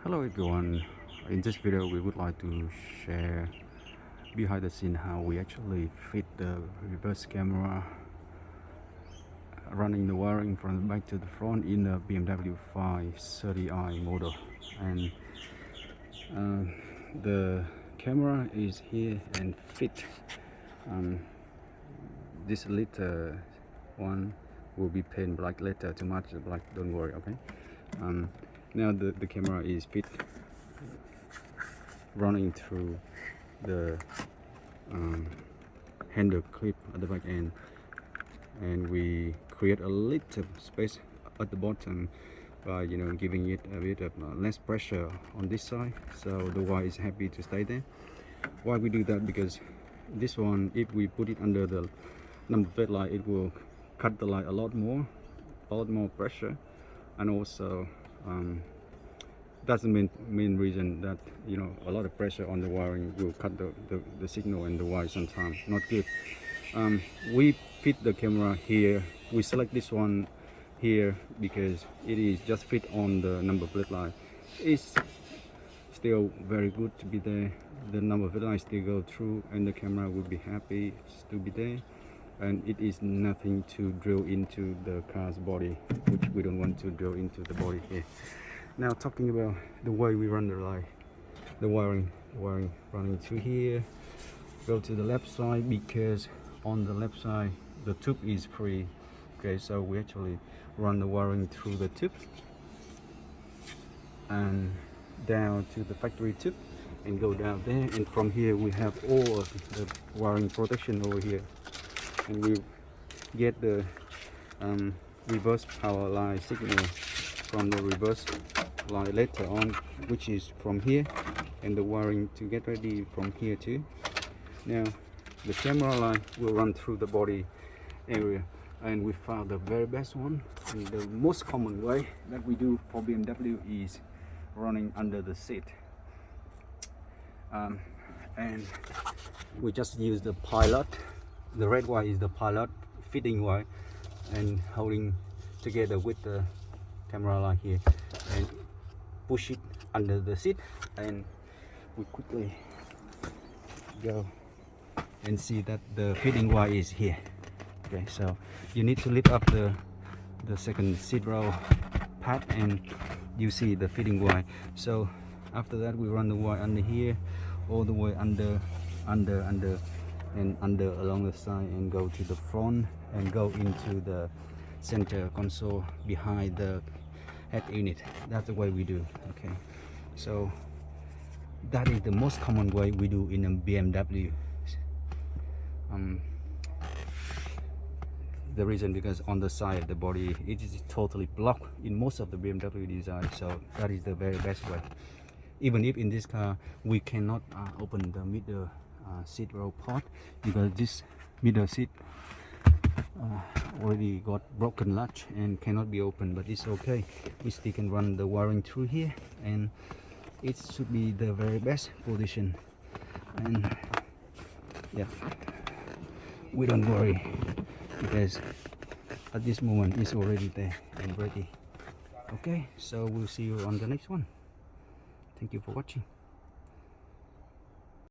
Hello everyone, in this video we would like to share behind the scene how we actually fit the reverse camera running the wiring from the back to the front in the BMW 530i model. And the camera is here and fit. This little one will be painted black later to match the black, don't worry, okay? Now the camera is fit running through the handle clip at the back end, and we create a little space at the bottom by giving it a bit of less pressure on this side, so the wire is happy to stay there. Why we do that? Because this one, if we put it under the number plate light, it will cut the light a lot more pressure, and also that's the main reason that a lot of pressure on the wiring will cut the signal and the wire sometimes. Not good. We fit the camera here. We select this one here because it is just fit on the number plate light. It's still very good to be there. The number plate light still go through and the camera will be happy to be there, and it is nothing to drill into the car's body, which we don't want to drill into the body here. Now talking about the way we run the light, the wiring running through here, go to the left side, because on the left side the tube is free. Okay, so we actually run the wiring through the tube and down to the factory tube and go down there, and from here we have all of the wiring protection over here, and we get the reverse power line signal from the reverse line later on, which is from here, and the wiring to get ready from here too. Now the camera line will run through the body area, and we found the very best one, and the most common way that we do for BMW is running under the seat. And we just use the pilot. The red wire is the pilot fitting wire, and holding together with the camera line here, and push it under the seat, and we quickly go and see that the fitting wire is here. Okay, so you need to lift up the second seat row pad, and you see the fitting wire. So after that we run the wire under here, all the way under and under along the side, and go to the front and go into the center console behind the head unit. That's the way we do. Okay, so that is the most common way we do in a BMW. The reason, because on the side of the body it is totally blocked in most of the BMW design, so that is the very best way. Even if in this car we cannot open the middle seat row part, because this middle seat already got broken latch and cannot be opened, but it's okay, we still can run the wiring through here, and it should be the very best position. And yeah, we don't worry, because at this moment it's already there and ready. Okay, so we'll see you on the next one. Thank you for watching.